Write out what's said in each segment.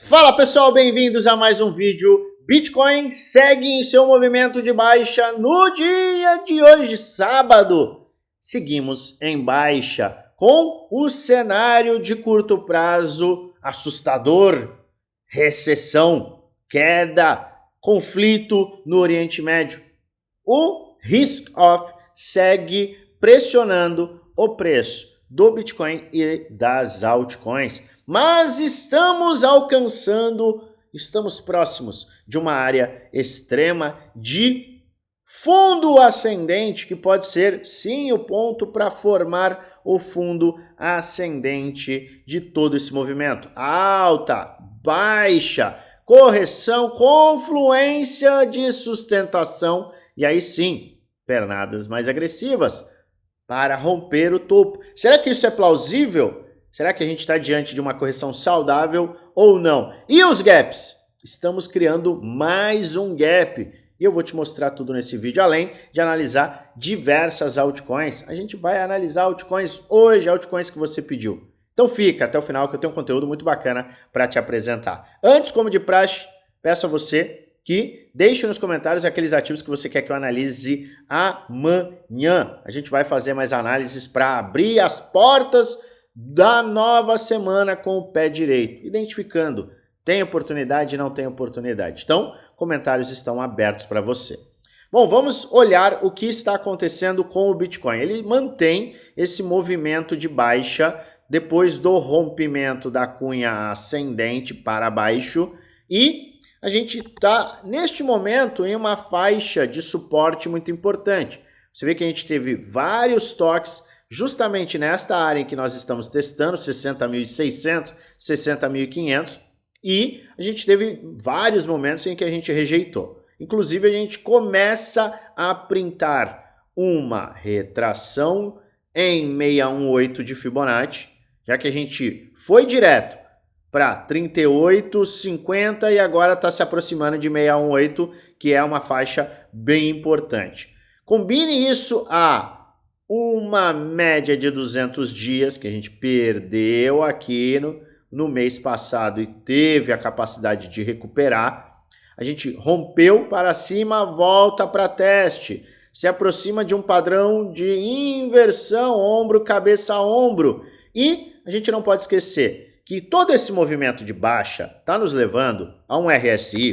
Fala pessoal, bem-vindos a mais um vídeo. Bitcoin segue em seu movimento de baixa no dia de hoje, sábado. Seguimos em baixa com o cenário de curto prazo assustador, recessão, queda, conflito no Oriente Médio. O risk-off segue pressionando o preço do Bitcoin e das altcoins. Mas estamos próximos de uma área extrema de fundo ascendente, que pode ser sim o ponto para formar o fundo ascendente de todo esse movimento. Alta, baixa, correção, confluência de sustentação e aí sim, pernadas mais agressivas para romper o topo. Será que isso é plausível? Será que a gente está diante de uma correção saudável ou não? E os gaps? Estamos criando mais um gap. E eu vou te mostrar tudo nesse vídeo, além de analisar diversas altcoins. A gente vai analisar altcoins hoje, altcoins que você pediu. Então fica até o final que eu tenho um conteúdo muito bacana para te apresentar. Antes, como de praxe, peço a você que deixe nos comentários aqueles ativos que você quer que eu analise amanhã. A gente vai fazer mais análises para abrir as portas da nova semana com o pé direito, identificando tem oportunidade e não tem oportunidade. Então, comentários estão abertos para você. Bom, vamos olhar o que está acontecendo com o Bitcoin. Ele mantém esse movimento de baixa depois do rompimento da cunha ascendente para baixo e a gente está, neste momento, em uma faixa de suporte muito importante. Você vê que a gente teve vários toques justamente nesta área em que nós estamos testando, 60.600, 60.500, e a gente teve vários momentos em que a gente rejeitou. Inclusive, a gente começa a printar uma retração em 618 de Fibonacci, já que a gente foi direto para 38,50 e agora está se aproximando de 618, que é uma faixa bem importante. Combine isso a uma média de 200 dias que a gente perdeu aqui no mês passado e teve a capacidade de recuperar. A gente rompeu para cima, volta para teste, se aproxima de um padrão de inversão, ombro, cabeça, ombro. E a gente não pode esquecer que todo esse movimento de baixa está nos levando a um RSI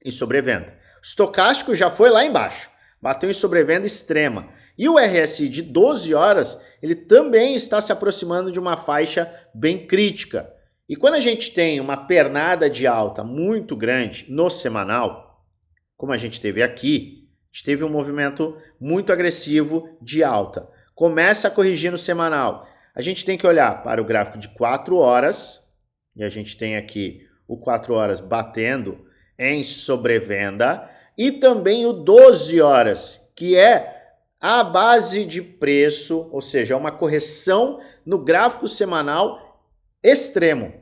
em sobrevenda. O estocástico já foi lá embaixo, bateu em sobrevenda extrema. E o RSI de 12 horas, ele também está se aproximando de uma faixa bem crítica. E quando a gente tem uma pernada de alta muito grande no semanal, como a gente teve aqui, a gente teve um movimento muito agressivo de alta. Começa a corrigir no semanal. A gente tem que olhar para o gráfico de 4 horas, e a gente tem aqui o 4 horas batendo em sobrevenda, e também o 12 horas, que é a base de preço, ou seja, uma correção no gráfico semanal extremo,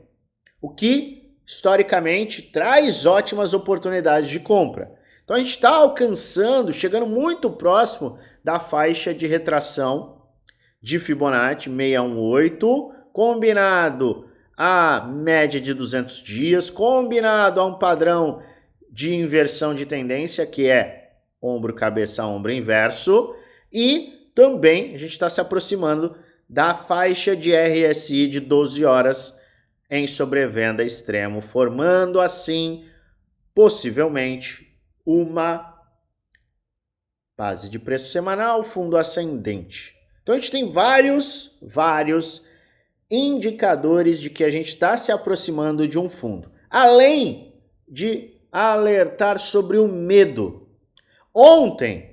o que historicamente traz ótimas oportunidades de compra. Então a gente está alcançando, chegando muito próximo da faixa de retração de Fibonacci 618, combinado a média de 200 dias, combinado a um padrão de inversão de tendência que é ombro, cabeça, ombro inverso. E também a gente está se aproximando da faixa de RSI de 12 horas em sobrevenda extremo, formando assim, possivelmente, uma base de preço semanal, fundo ascendente. Então a gente tem vários indicadores de que a gente está se aproximando de um fundo. Além de alertar sobre o medo. Ontem,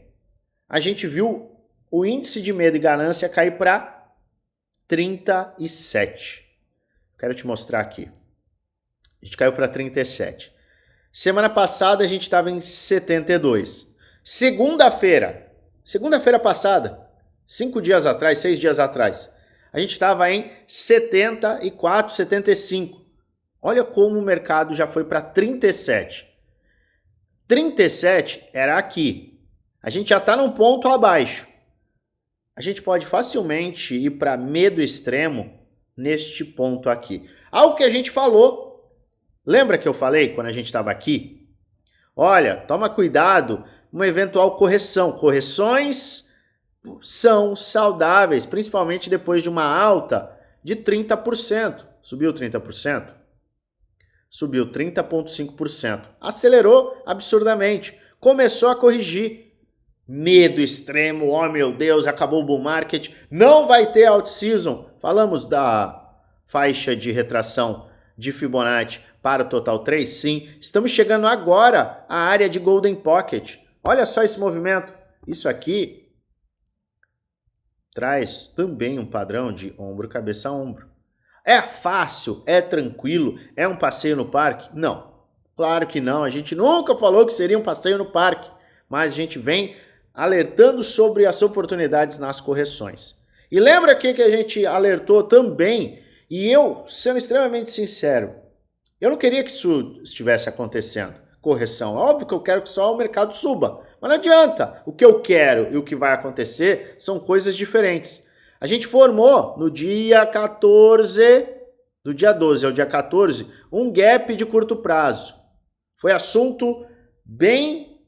a gente viu o índice de medo e ganância cair para 37. Quero te mostrar aqui. A gente caiu para 37. Semana passada a gente estava em 72. Segunda-feira passada, 5 dias atrás, 6 dias atrás, a gente estava em 74, 75. Olha como o mercado já foi para 37. 37 era aqui. A gente já está num ponto abaixo. A gente pode facilmente ir para medo extremo neste ponto aqui. Algo que a gente falou Lembra que eu falei quando a gente estava aqui? Olha, toma cuidado, uma eventual correção. Correções são saudáveis, principalmente depois de uma alta de 30%. Subiu 30%? Subiu 30,5%. Acelerou absurdamente. Começou a corrigir. Medo extremo, oh meu Deus, acabou o bull market. Não vai ter out-season. Falamos da faixa de retração de Fibonacci para o total 3, sim. Estamos chegando agora à área de Golden Pocket. Olha só esse movimento. Isso aqui traz também um padrão de ombro, cabeça, ombro. É fácil? É tranquilo? É um passeio no parque? Não. Claro que não. A gente nunca falou que seria um passeio no parque. Mas a gente vem alertando sobre as oportunidades nas correções. E lembra que a gente alertou também, e eu, sendo extremamente sincero, eu não queria que isso estivesse acontecendo, correção. Óbvio que eu quero que só o mercado suba, mas não adianta. O que eu quero e o que vai acontecer são coisas diferentes. A gente formou no dia 14, do dia 12 ao dia 14, um gap de curto prazo. Foi assunto bem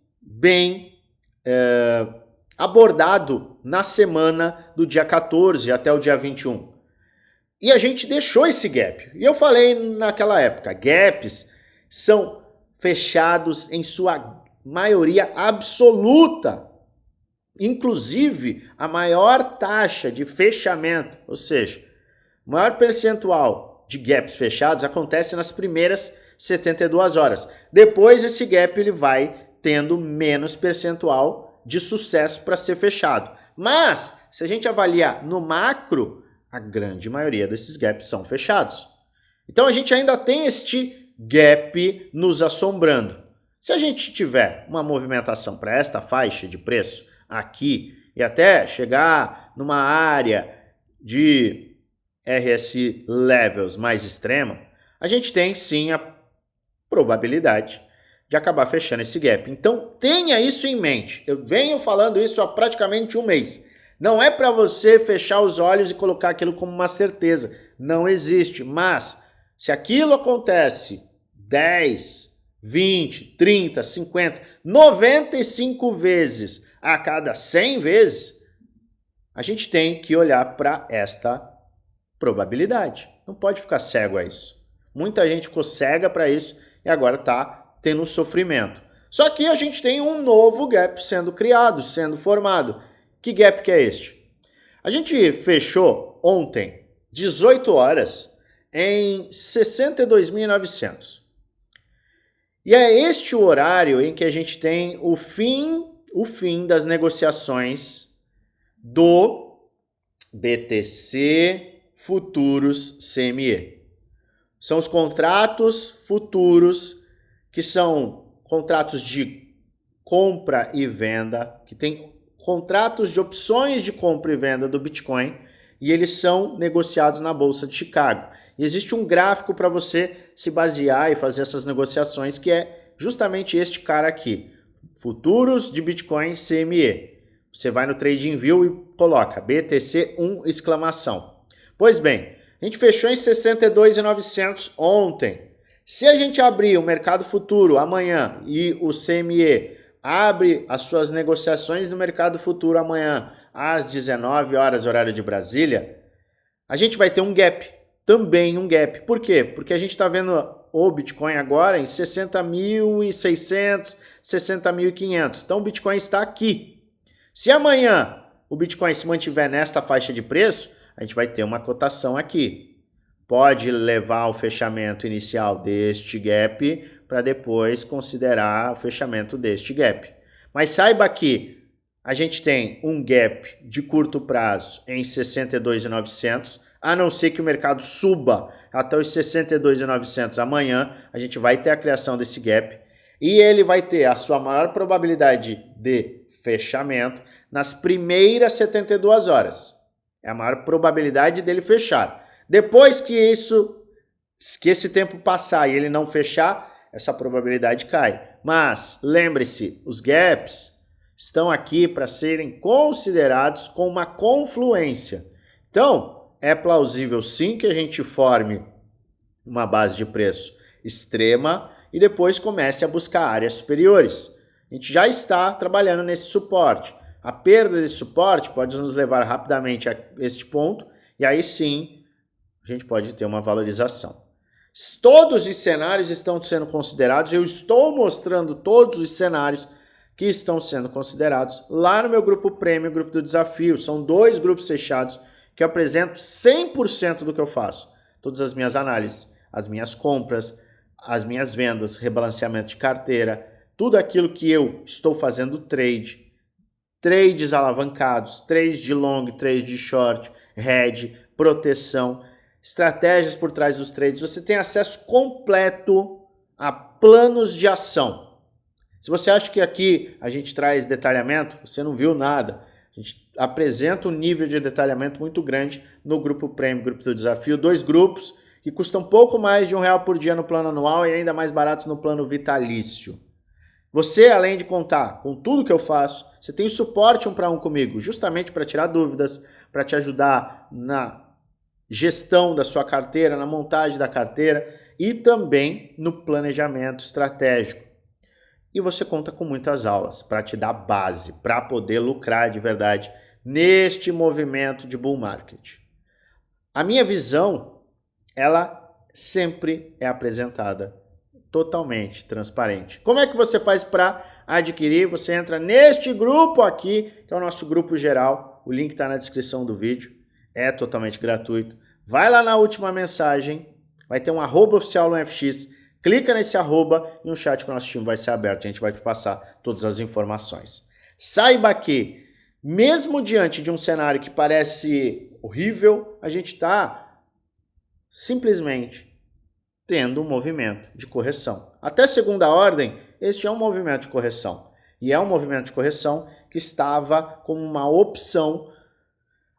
abordado na semana do dia 14 até o dia 21. E a gente deixou esse gap. E eu falei naquela época, gaps são fechados em sua maioria absoluta. Inclusive, a maior taxa de fechamento, ou seja, o maior percentual de gaps fechados acontece nas primeiras 72 horas. Depois, esse gap ele vai tendo menos percentual de sucesso para ser fechado. Mas, se a gente avaliar no macro, a grande maioria desses gaps são fechados. Então, a gente ainda tem este gap nos assombrando. Se a gente tiver uma movimentação para esta faixa de preço aqui e até chegar numa área de RSI levels mais extrema, a gente tem sim a probabilidade de acabar fechando esse gap. Então tenha isso em mente. Eu venho falando isso há praticamente um mês. Não é para você fechar os olhos e colocar aquilo como uma certeza. Não existe. Mas se aquilo acontece 10, 20, 30, 50, 95 vezes a cada 100 vezes, a gente tem que olhar para esta probabilidade. Não pode ficar cego a isso. Muita gente ficou cega para isso e agora está tendo um sofrimento. Só que a gente tem um novo gap sendo criado, sendo formado. Que gap que é este? A gente fechou ontem, 18 horas, em 62.900. E é este o horário em que a gente tem o fim das negociações do BTC Futuros CME. São os contratos futuros que são contratos de compra e venda, que tem contratos de opções de compra e venda do Bitcoin, e eles são negociados na Bolsa de Chicago. E existe um gráfico para você se basear e fazer essas negociações, que é justamente este cara aqui, futuros de Bitcoin CME. Você vai no TradingView e coloca BTC1 exclamação. Pois bem, a gente fechou em 62.900 ontem. Se a gente abrir o mercado futuro amanhã e o CME abre as suas negociações no mercado futuro amanhã às 19 horas, horário de Brasília, a gente vai ter um gap, também um gap. Por quê? Porque a gente está vendo o Bitcoin agora em 60.600, 60.500. Então o Bitcoin está aqui. Se amanhã o Bitcoin se mantiver nesta faixa de preço, a gente vai ter uma cotação aqui. Pode levar ao fechamento inicial deste gap para depois considerar o fechamento deste gap. Mas saiba que a gente tem um gap de curto prazo em 62.900, a não ser que o mercado suba até os 62.900 amanhã, a gente vai ter a criação desse gap e ele vai ter a sua maior probabilidade de fechamento nas primeiras 72 horas. É a maior probabilidade dele fechar. Depois que esse tempo passar e ele não fechar, essa probabilidade cai. Mas lembre-se, os gaps estão aqui para serem considerados com uma confluência. Então, é plausível sim que a gente forme uma base de preço extrema e depois comece a buscar áreas superiores. A gente já está trabalhando nesse suporte. A perda desse suporte pode nos levar rapidamente a este ponto e aí sim a gente pode ter uma valorização. Todos os cenários estão sendo considerados, eu estou mostrando todos os cenários que estão sendo considerados lá no meu grupo Premium, grupo do desafio. São 2 grupos fechados que eu apresento 100% do que eu faço. Todas as minhas análises, as minhas compras, as minhas vendas, rebalanceamento de carteira, tudo aquilo que eu estou fazendo trades alavancados, trades de long, trades de short, hedge, proteção, estratégias por trás dos trades. Você tem acesso completo a planos de ação. Se você acha que aqui a gente traz detalhamento, você não viu nada. A gente apresenta um nível de detalhamento muito grande no grupo Premium, grupo do desafio. 2 grupos que custam pouco mais de R$1 por dia no plano anual e ainda mais baratos no plano vitalício. Você, além de contar com tudo que eu faço, você tem suporte 1 para 1 comigo, justamente para tirar dúvidas, para te ajudar na gestão da sua carteira, na montagem da carteira e também no planejamento estratégico. E você conta com muitas aulas para te dar base, para poder lucrar de verdade neste movimento de bull market. A minha visão, ela sempre é apresentada totalmente transparente. Como é que você faz para adquirir? Você entra neste grupo aqui, que é o nosso grupo geral. O link está na descrição do vídeo. É totalmente gratuito. Vai lá na última mensagem, vai ter um @oficial no FX. Clica nesse arroba e um chat com o nosso time vai ser aberto. A gente vai te passar todas as informações. Saiba que, mesmo diante de um cenário que parece horrível, a gente está simplesmente tendo um movimento de correção. Até segunda ordem, este é um movimento de correção. E é um movimento de correção que estava como uma opção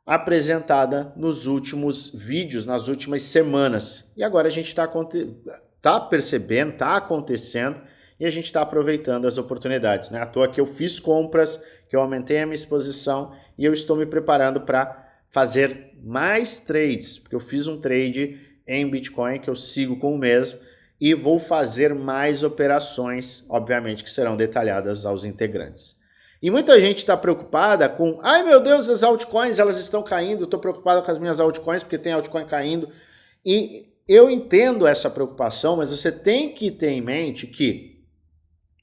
apresentada nos últimos vídeos, nas últimas semanas. E agora a gente está percebendo, está acontecendo e a gente está aproveitando as oportunidades. Né? À toa que eu fiz compras, que eu aumentei a minha exposição e eu estou me preparando para fazer mais trades, porque eu fiz um trade em Bitcoin que eu sigo com o mesmo e vou fazer mais operações, obviamente, que serão detalhadas aos integrantes. E muita gente está preocupada com, ai meu Deus, as altcoins elas estão caindo, estou preocupado com as minhas altcoins porque tem altcoin caindo. E eu entendo essa preocupação, mas você tem que ter em mente que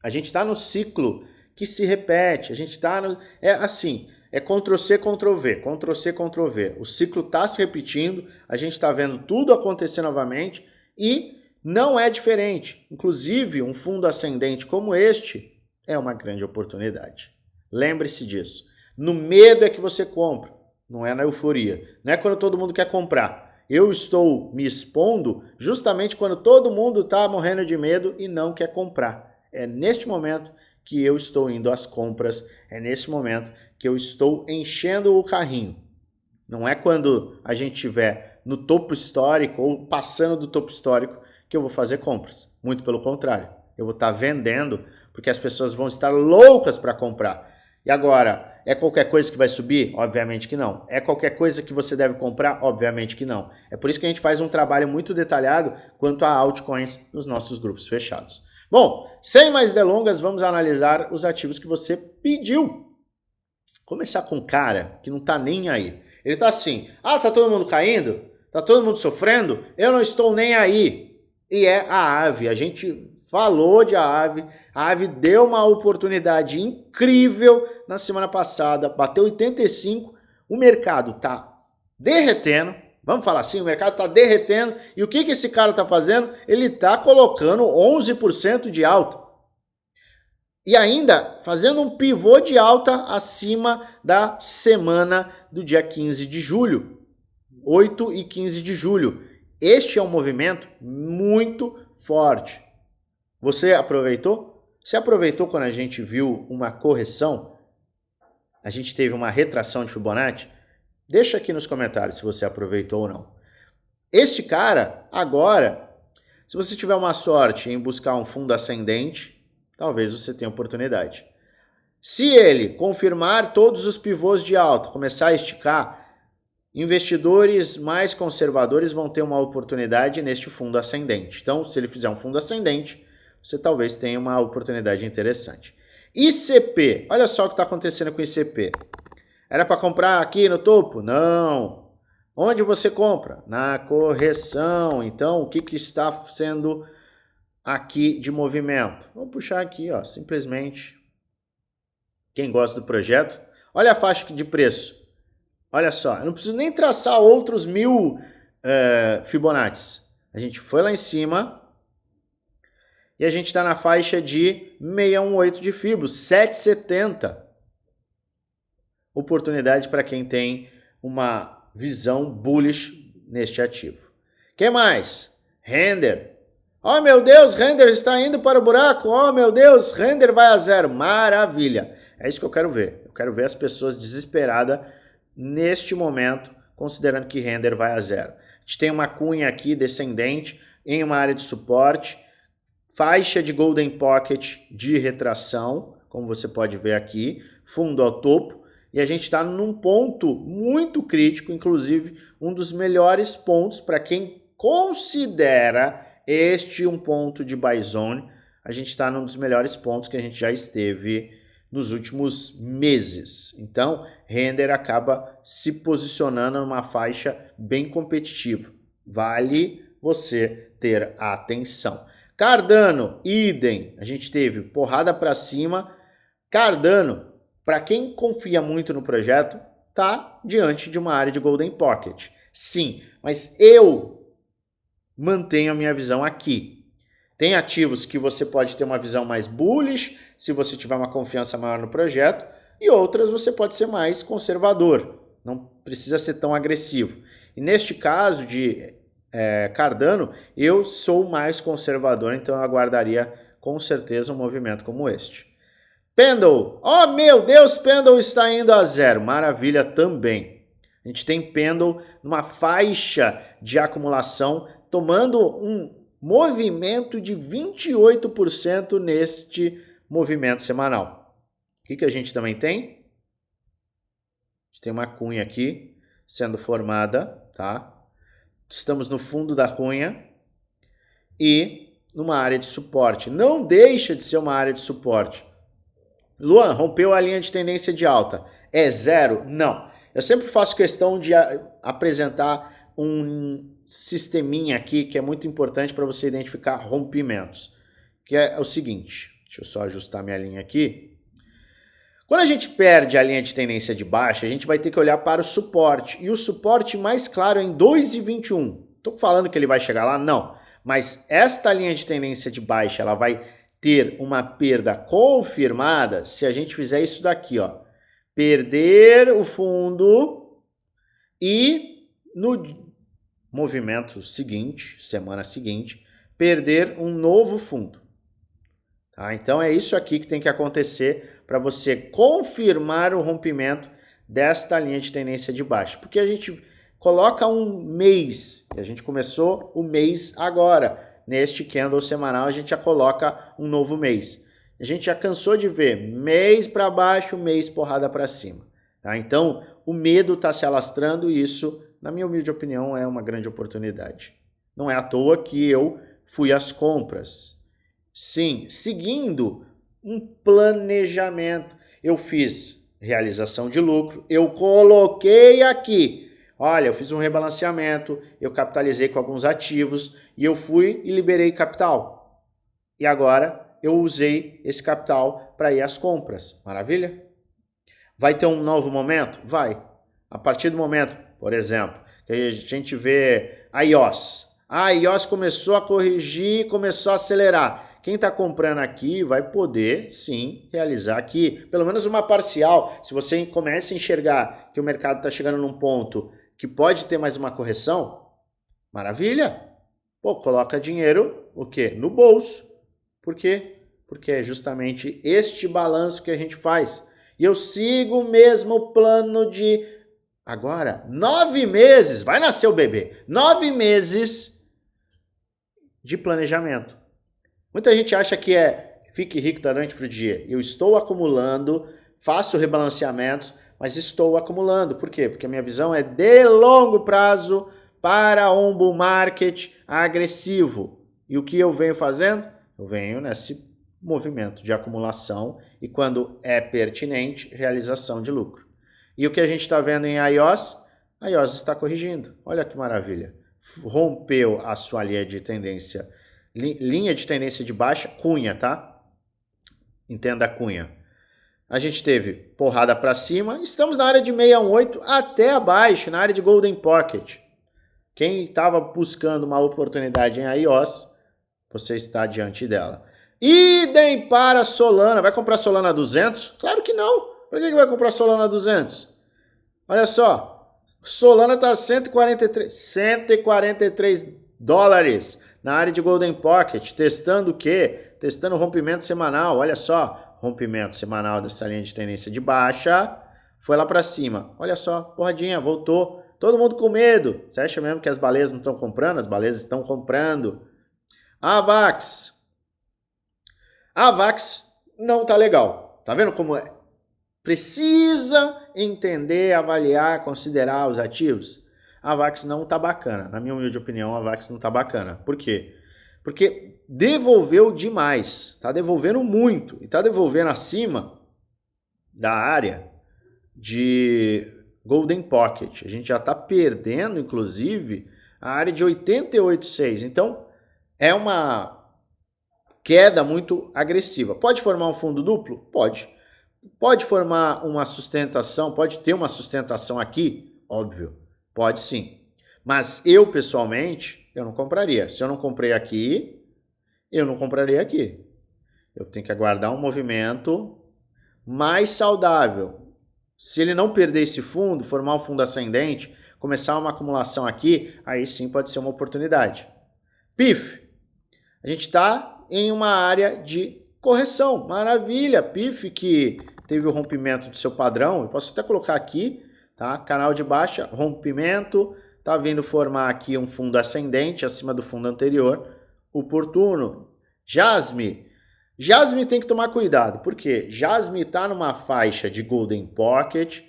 a gente está no ciclo que se repete, a gente está no... É assim, é Ctrl+C, Ctrl+V, Ctrl+C, Ctrl+V. O ciclo está se repetindo, a gente está vendo tudo acontecer novamente e não é diferente. Inclusive, um fundo ascendente como este é uma grande oportunidade. Lembre-se disso. No medo é que você compra, não é na euforia. Não é quando todo mundo quer comprar. Eu estou me expondo justamente quando todo mundo está morrendo de medo e não quer comprar. É neste momento que eu estou indo às compras, é nesse momento que eu estou enchendo o carrinho. Não é quando a gente estiver no topo histórico ou passando do topo histórico que eu vou fazer compras. Muito pelo contrário, eu vou estar vendendo porque as pessoas vão estar loucas para comprar. E agora, é qualquer coisa que vai subir? Obviamente que não. É qualquer coisa que você deve comprar? Obviamente que não. É por isso que a gente faz um trabalho muito detalhado quanto a altcoins nos nossos grupos fechados. Bom, sem mais delongas, vamos analisar os ativos que você pediu. Começar com um cara que não tá nem aí. Ele tá assim, tá todo mundo caindo? Tá todo mundo sofrendo? Eu não estou nem aí. E é a Aave. A gente falou de Aave. A Aave deu uma oportunidade incrível na semana passada. Bateu 85. O mercado tá derretendo. Vamos falar assim, o mercado está derretendo. E o que esse cara está fazendo? Ele está colocando 11% de alta. E ainda fazendo um pivô de alta acima da semana do dia 15 de julho. 8 e 15 de julho. Este é um movimento muito forte. Você aproveitou? Você aproveitou quando a gente viu uma correção? A gente teve uma retração de Fibonacci? Deixa aqui nos comentários se você aproveitou ou não. Este cara, agora, se você tiver uma sorte em buscar um fundo ascendente, talvez você tenha oportunidade. Se ele confirmar todos os pivôs de alta, começar a esticar investidores mais conservadores vão ter uma oportunidade neste fundo ascendente. Então, se ele fizer um fundo ascendente, você talvez tenha uma oportunidade interessante. ICP, olha só o que está acontecendo com o ICP. Era para comprar aqui no topo? Não. Onde você compra? Na correção. Então, o que está sendo aqui de movimento? Vamos puxar aqui, ó, simplesmente. Quem gosta do projeto, olha a faixa de preço. Olha só, eu não preciso nem traçar outros 1000 Fibonacci. A gente foi lá em cima e a gente está na faixa de 618 de Fibos, 770. Oportunidade para quem tem uma visão bullish neste ativo. Quem mais? Render. Oh meu Deus, Render está indo para o buraco. Oh meu Deus, Render vai a zero. Maravilha. É isso que eu quero ver. Eu quero ver as pessoas desesperadas neste momento, considerando que Render vai a zero. A gente tem uma cunha aqui descendente em uma área de suporte, faixa de Golden Pocket de retração, como você pode ver aqui, fundo ao topo, e a gente está num ponto muito crítico, inclusive um dos melhores pontos para quem considera este um ponto de buy zone. A gente está num dos melhores pontos que a gente já esteve nos últimos meses. Então, Render acaba se posicionando numa faixa bem competitiva. Vale você ter atenção. Cardano, idem. A gente teve porrada para cima. Cardano, para quem confia muito no projeto, tá diante de uma área de Golden Pocket. Sim, mas eu mantenho a minha visão aqui. Tem ativos que você pode ter uma visão mais bullish, se você tiver uma confiança maior no projeto, e outras você pode ser mais conservador, não precisa ser tão agressivo. E neste caso de Cardano, eu sou mais conservador, então eu aguardaria com certeza um movimento como este. Pendle, oh meu Deus, Pendle está indo a zero, maravilha também. A gente tem Pendle numa faixa de acumulação, tomando um movimento de 28% neste movimento semanal. O que a gente também tem? A gente tem uma cunha aqui sendo formada, tá? Estamos no fundo da cunha e numa área de suporte. Não deixa de ser uma área de suporte. Luan, rompeu a linha de tendência de alta. É zero? Não. Eu sempre faço questão de apresentar um sisteminha aqui que é muito importante para você identificar rompimentos. Que é o seguinte, deixa eu só ajustar minha linha aqui. Quando a gente perde a linha de tendência de baixa, a gente vai ter que olhar para o suporte. E o suporte mais claro é em 2,21. Estou falando que ele vai chegar lá? Não. Mas esta linha de tendência de baixa, ela vai ter uma perda confirmada se a gente fizer isso daqui, ó. Perder o fundo e no movimento seguinte, semana seguinte, perder um novo fundo. Tá? Então é isso aqui que tem que acontecer para você confirmar o rompimento desta linha de tendência de baixa. Porque a gente coloca um mês, e a gente começou o mês agora. Neste candle semanal a gente já coloca um novo mês. A gente já cansou de ver mês para baixo, mês porrada para cima. Tá? Então o medo está se alastrando e isso, na minha humilde opinião, é uma grande oportunidade. Não é à toa que eu fui às compras. Sim, seguindo um planejamento. Eu fiz realização de lucro, eu coloquei aqui. Olha, eu fiz um rebalanceamento, eu capitalizei com alguns ativos e eu fui e liberei capital. E agora eu usei esse capital para ir às compras. Maravilha? Vai ter um novo momento? Vai. A partir do momento, por exemplo, que a gente vê a IOS. A IOS começou a corrigir, começou a acelerar. Quem está comprando aqui vai poder, sim, realizar aqui, pelo menos uma parcial. Se você começa a enxergar que o mercado está chegando num ponto que pode ter mais uma correção, maravilha. Pô, coloca dinheiro, o quê? No bolso. Por quê? Porque é justamente este balanço que a gente faz. E eu sigo o mesmo plano de... Agora, 9 meses, vai nascer o bebê. 9 meses de planejamento. Muita gente acha que fique rico da noite para o dia. Eu estou acumulando, faço rebalanceamentos mas estou acumulando. Por quê? Porque a minha visão é de longo prazo para um bull market agressivo. E o que eu venho fazendo? Eu venho nesse movimento de acumulação e, quando é pertinente, realização de lucro. E o que a gente está vendo em iOS? A iOS está corrigindo. Olha que maravilha. Rompeu a sua linha de tendência de baixa, cunha, tá? Entenda a cunha. A gente teve porrada para cima, estamos na área de 618 até abaixo, na área de Golden Pocket. Quem estava buscando uma oportunidade em iOS, você está diante dela. Idem para Solana. Vai comprar Solana a 200? Claro que não. Por que vai comprar Solana a 200? Olha só, Solana está a 143 dólares na área de Golden Pocket. Testando o quê? Testando o rompimento semanal. Olha só, rompimento semanal dessa linha de tendência de baixa. Foi lá para cima. Olha só, porradinha, voltou. Todo mundo com medo. Você acha mesmo que as baleias não estão comprando? As baleias estão comprando. AVAX. AVAX não tá legal. Tá vendo como é? Precisa entender, avaliar, considerar os ativos. A AVAX não tá bacana. Na minha humilde opinião, a AVAX não tá bacana. Por quê? Porque devolveu demais. Tá devolvendo muito. E tá devolvendo acima da área de Golden Pocket. A gente já está perdendo, inclusive, a área de 88,6. Então, é uma queda muito agressiva. Pode formar um fundo duplo? Pode. Pode formar uma sustentação? Pode ter uma sustentação aqui? Óbvio. Pode sim. Mas eu, pessoalmente, eu não compraria. Se eu não comprei aqui, eu não compraria aqui. Eu tenho que aguardar um movimento mais saudável. Se ele não perder esse fundo, formar um fundo ascendente, começar uma acumulação aqui, aí sim pode ser uma oportunidade. PIF, a gente está em uma área de correção. Maravilha, PIF que teve o rompimento do seu padrão. Eu posso até colocar aqui, tá? Canal de baixa, rompimento, tá vindo formar aqui um fundo ascendente acima do fundo anterior, oportuno. Jasmine tem que tomar cuidado, porque Jasmine está numa faixa de Golden Pocket,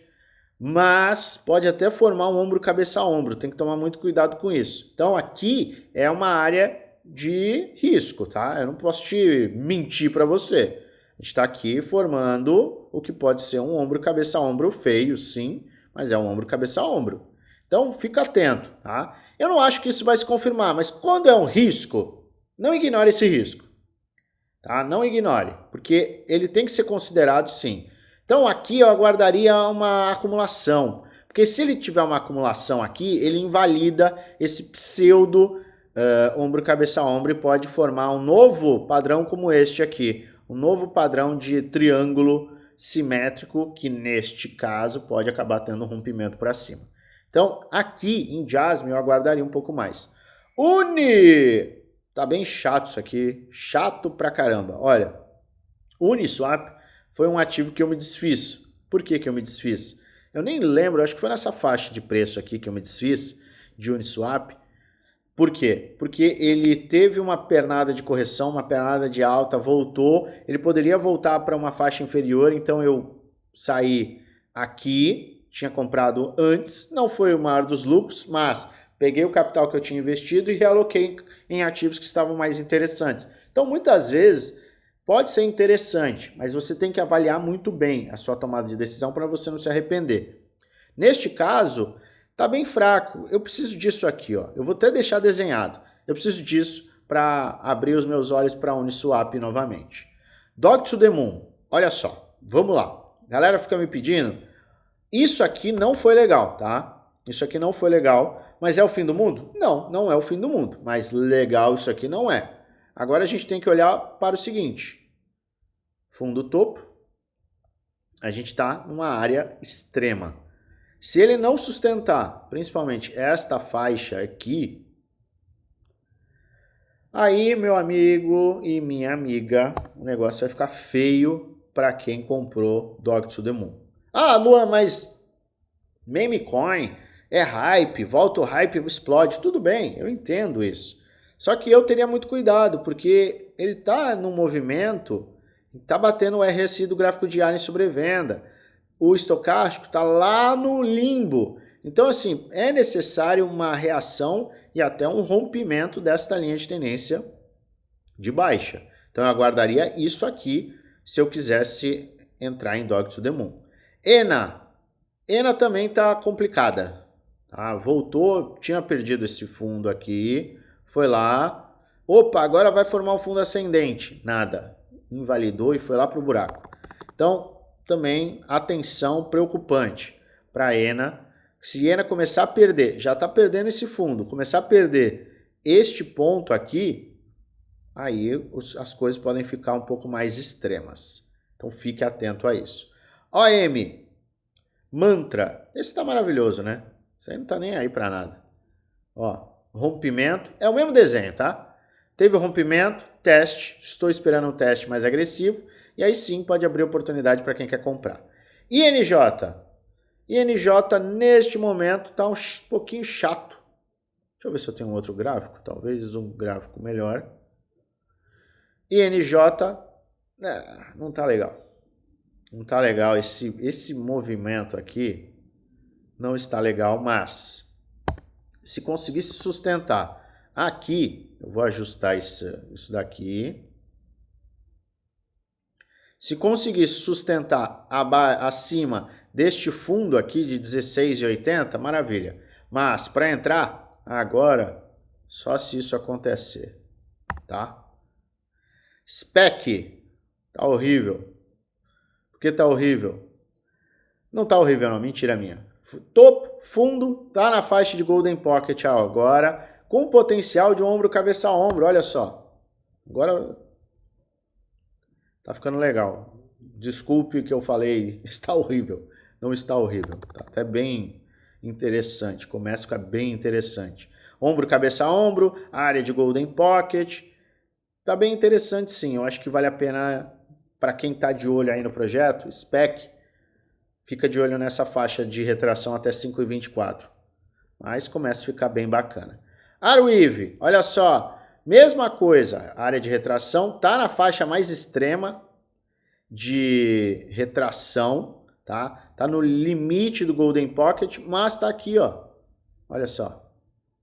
mas pode até formar um ombro cabeça a ombro, tem que tomar muito cuidado com isso. Então aqui é uma área de risco, tá? Eu não posso te mentir para você. A gente está aqui formando o que pode ser um ombro cabeça a ombro feio, sim, mas é um ombro cabeça a ombro. Então fica atento, tá? Eu não acho que isso vai se confirmar, mas quando é um risco, não ignore esse risco. Tá? Não ignore, porque ele tem que ser considerado sim. Então aqui eu aguardaria uma acumulação, porque se ele tiver uma acumulação aqui, ele invalida esse pseudo ombro cabeça a ombro e pode formar um novo padrão como este aqui, um novo padrão de triângulo simétrico que neste caso pode acabar tendo um rompimento para cima. Então aqui em Jasmine eu aguardaria um pouco mais. Uni! Tá bem chato isso aqui, chato pra caramba. Olha, Uniswap foi um ativo que eu me desfiz. Por que eu me desfiz? Eu nem lembro, acho que foi nessa faixa de preço aqui que eu me desfiz de Uniswap. Por quê? Porque ele teve uma pernada de correção, uma pernada de alta, voltou. Ele poderia voltar para uma faixa inferior, então eu saí aqui, tinha comprado antes, não foi o maior dos lucros, mas peguei o capital que eu tinha investido e realoquei em ativos que estavam mais interessantes. Então, muitas vezes, pode ser interessante, mas você tem que avaliar muito bem a sua tomada de decisão para você não se arrepender. Neste caso, está bem fraco. Eu preciso disso aqui, ó. Eu vou até deixar desenhado. Eu preciso disso para abrir os meus olhos para a Uniswap novamente. Dog to the Moon. Olha só, vamos lá. A galera fica me pedindo. Isso aqui não foi legal, tá? Isso aqui não foi legal. Mas é o fim do mundo? Não, não é o fim do mundo. Mas legal isso aqui não é. Agora a gente tem que olhar para o seguinte. Fundo topo. A gente está numa área extrema. Se ele não sustentar, principalmente esta faixa aqui, aí, meu amigo e minha amiga, o negócio vai ficar feio para quem comprou Dog to the Moon. Ah, Luan, mas meme coin... é hype, volta o hype, explode, tudo bem, eu entendo isso. Só que eu teria muito cuidado, porque ele está num movimento, está batendo o RSI do gráfico diário em sobrevenda. o estocástico está lá no limbo. Então, assim, é necessário uma reação e até um rompimento desta linha de tendência de baixa. Então, eu aguardaria isso aqui se eu quisesse entrar em Dog to the Moon. ENA também está complicada. Tá? Voltou, tinha perdido esse fundo aqui, foi lá. Opa, agora vai formar um fundo ascendente. Nada. Invalidou e foi lá para o buraco. Então, também atenção preocupante para a ENA. Se a ENA começar a perder, já está perdendo esse fundo, começar a perder este ponto aqui, aí as coisas podem ficar um pouco mais extremas. Então fique atento a isso. OM, Mantra, esse está maravilhoso, né? Isso aí não está nem aí para nada. Ó, rompimento, é o mesmo desenho, tá? Teve o rompimento, teste, estou esperando um teste mais agressivo, e aí sim pode abrir oportunidade para quem quer comprar. INJ neste momento está um pouquinho chato. Deixa eu ver se eu tenho um outro gráfico, talvez um gráfico melhor. INJ, não está legal. Não está legal, esse movimento aqui não está legal, mas se conseguir se sustentar aqui, eu vou ajustar isso daqui. Se conseguir sustentar acima deste fundo aqui de 16,80, maravilha. Mas para entrar agora, só se isso acontecer, tá? SPEC, tá horrível. Por que tá horrível? Não tá horrível não, mentira minha. Topo, fundo, tá na faixa de Golden Pocket agora, com potencial de ombro, cabeça a ombro, olha só. Agora tá ficando legal. Desculpe o que eu falei, está horrível. Não está horrível, tá até bem interessante, começa a ficar bem interessante. Ombro, cabeça a ombro, área de Golden Pocket, tá bem interessante sim, eu acho que vale a pena para quem tá de olho aí no projeto, SPEC, fica de olho nessa faixa de retração até 5,24, mas começa a ficar bem bacana. Arweave, olha só, mesma coisa, área de retração, tá na faixa mais extrema de retração, tá? Tá no limite do Golden Pocket, mas tá aqui, ó. Olha só.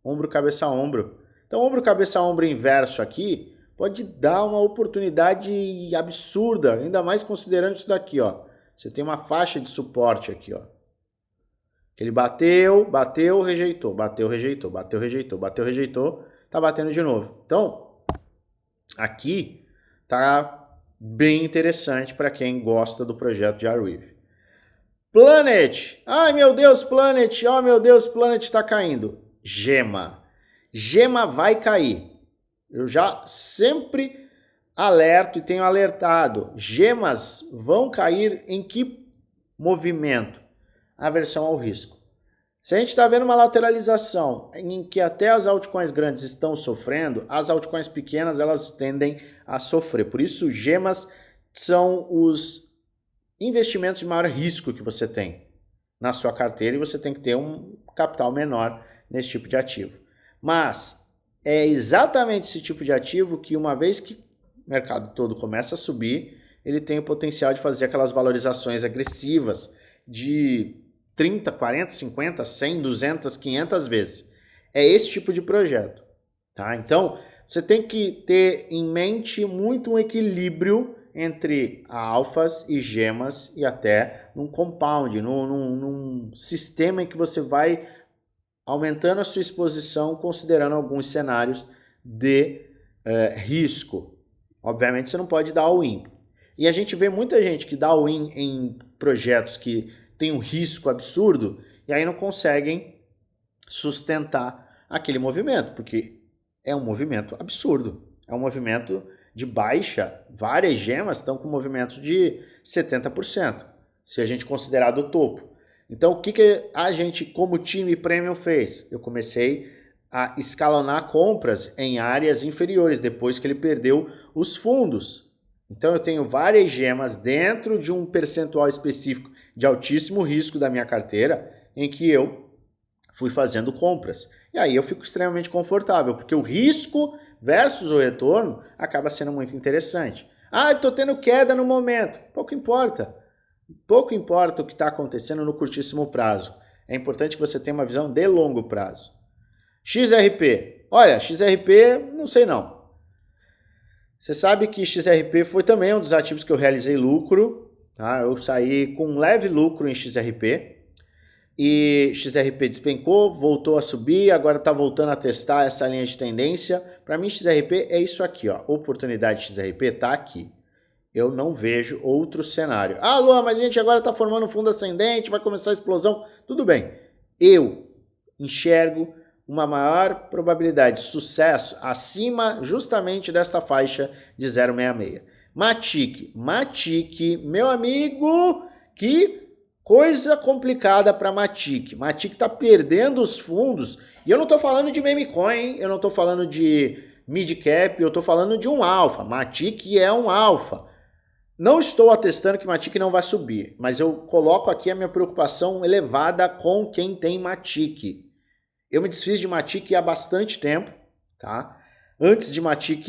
Ombro, cabeça, ombro. Então, ombro, cabeça, ombro inverso aqui pode dar uma oportunidade absurda, ainda mais considerando isso daqui, ó. Você tem uma faixa de suporte aqui, ó. Ele bateu, rejeitou, bateu, rejeitou, bateu, rejeitou, bateu, rejeitou, tá batendo de novo. Então, aqui tá bem interessante para quem gosta do projeto de Arweave. Planet, ai meu Deus, Planet, oh meu Deus, Planet está caindo. Gema vai cair. Eu já sempre alerto e tenho alertado. Gemas vão cair em que movimento? Aversão ao risco. Se a gente está vendo uma lateralização em que até as altcoins grandes estão sofrendo, as altcoins pequenas elas tendem a sofrer. Por isso, gemas são os investimentos de maior risco que você tem na sua carteira e você tem que ter um capital menor nesse tipo de ativo. Mas é exatamente esse tipo de ativo que, uma vez que o mercado todo começa a subir, ele tem o potencial de fazer aquelas valorizações agressivas de 30, 40, 50, 100, 200, 500 vezes. É esse tipo de projeto. Tá? Então, você tem que ter em mente muito um equilíbrio entre alfas e gemas e até num compound, num sistema em que você vai aumentando a sua exposição considerando alguns cenários de risco. Obviamente você não pode dar all-in. E a gente vê muita gente que dá all-in em projetos que tem um risco absurdo e aí não conseguem sustentar aquele movimento, porque é um movimento absurdo. É um movimento de baixa, várias gemas estão com movimentos de 70%, se a gente considerar do topo. Então, o que a gente, como time premium, fez? Eu comecei a escalonar compras em áreas inferiores, depois que ele perdeu os fundos. Então, eu tenho várias gemas dentro de um percentual específico de altíssimo risco da minha carteira, em que eu fui fazendo compras. E aí eu fico extremamente confortável, porque o risco versus o retorno acaba sendo muito interessante. Ah, estou tendo queda no momento. Pouco importa. Pouco importa o que está acontecendo no curtíssimo prazo. É importante que você tenha uma visão de longo prazo. XRP. Olha, XRP, não sei não. Você sabe que XRP foi também um dos ativos que eu realizei lucro. Tá? Eu saí com um leve lucro em XRP. E XRP despencou, voltou a subir, agora está voltando a testar essa linha de tendência. Para mim, XRP é isso aqui, ó. Oportunidade XRP está aqui. Eu não vejo outro cenário. Ah, Luan, mas a gente agora está formando um fundo ascendente, vai começar a explosão. Tudo bem. Eu enxergo uma maior probabilidade de sucesso acima justamente desta faixa de 0,66. Matic, meu amigo, que coisa complicada para Matic. Matic está perdendo os fundos. E eu não estou falando de meme coin, eu não estou falando de mid cap, eu estou falando de um alfa. Matic é um alfa. Não estou atestando que Matic não vai subir, mas eu coloco aqui a minha preocupação elevada com quem tem Matic. Eu me desfiz de Matic há bastante tempo, tá? Antes de Matic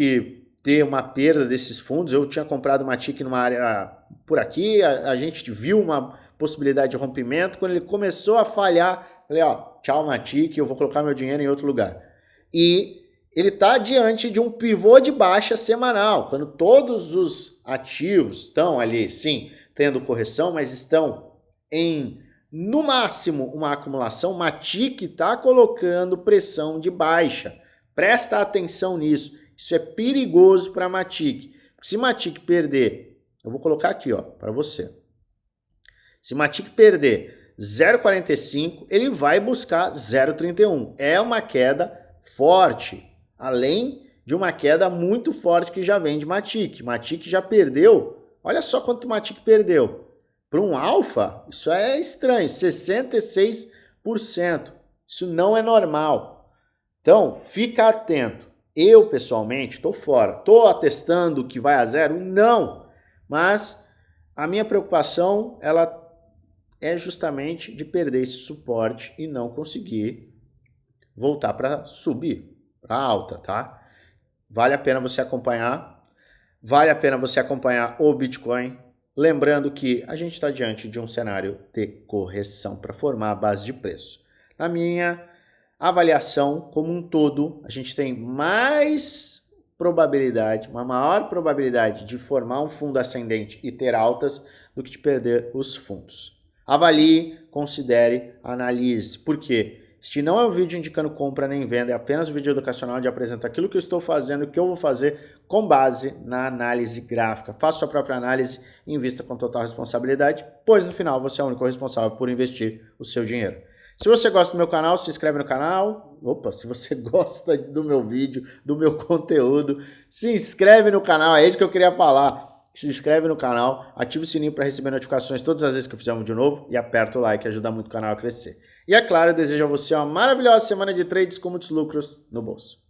ter uma perda desses fundos, eu tinha comprado Matic numa área por aqui, a gente viu uma possibilidade de rompimento. Quando ele começou a falhar, falei, ó, tchau Matic, eu vou colocar meu dinheiro em outro lugar. E ele está diante de um pivô de baixa semanal, quando todos os ativos estão ali, sim, tendo correção, mas estão em, no máximo, uma acumulação. Matic está colocando pressão de baixa. Presta atenção nisso. Isso é perigoso para Matic. Se Matic perder, eu vou colocar aqui, ó, para você. Se Matic perder 0,45, ele vai buscar 0,31. É uma queda forte, além de uma queda muito forte que já vem de Matic. Matic já perdeu, olha só quanto Matic perdeu. Para um alfa, isso é estranho, 66%. Isso não é normal. Então, fica atento. Eu, pessoalmente, estou fora. Estou atestando que vai a zero? Não. Mas a minha preocupação, ela é justamente de perder esse suporte e não conseguir voltar para subir, para alta, tá? Vale a pena você acompanhar. Vale a pena você acompanhar o Bitcoin. Lembrando que a gente está diante de um cenário de correção para formar a base de preço. Na minha avaliação como um todo, a gente tem mais probabilidade, uma maior probabilidade de formar um fundo ascendente e ter altas do que de perder os fundos. Avalie, considere, analise. Por quê? Este não é um vídeo indicando compra nem venda, é apenas um vídeo educacional onde apresento aquilo que eu estou fazendo e o que eu vou fazer com base na análise gráfica. Faça sua própria análise e invista com total responsabilidade, pois no final você é o único responsável por investir o seu dinheiro. Se você gosta do meu canal, se inscreve no canal. Opa, se você gosta do meu vídeo, do meu conteúdo, se inscreve no canal, é isso que eu queria falar. Se inscreve no canal, ativa o sininho para receber notificações todas as vezes que eu fizer um vídeo novo e aperta o like, ajuda muito o canal a crescer. E é claro, eu desejo a você uma maravilhosa semana de trades com muitos lucros no bolso.